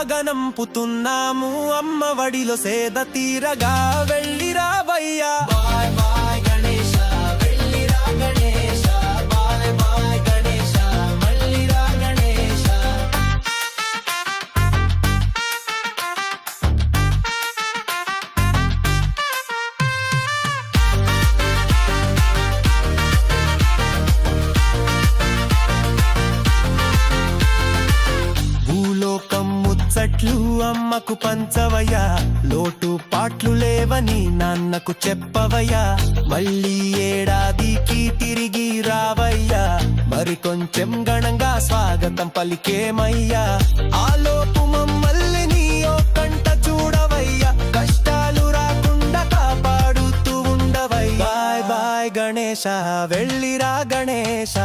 సాగనంపుతున్నాము అమ్మ వడిలో సేద తీరగా వెళ్ళిరావయ్యా. బాయ్ బాయ్ గణేశ వెళ్ళిరా గణేశ, బాయ్ బాయ్ గణేశ మళ్ళీరా గణేశ. భూలోకం ముచ్చట్లు అమ్మకు పంచవయ్యా, లోటు పాట్లు లేవని నాన్నకు చెప్పవయ్యా. మళ్ళీ ఏడాదికి తిరిగి రావయ్యా, మరి కొంచెం ఘనంగా స్వాగతం పలికేమయ్యా. ఆలోపు మమ్మల్ని నీయో కంట చూడవయ్యా, కష్టాలు రాకుండా కాపాడుతూ ఉండవయ్యా. బాయ్ బాయ్ గణేశ వెళ్ళిరా గణేశ,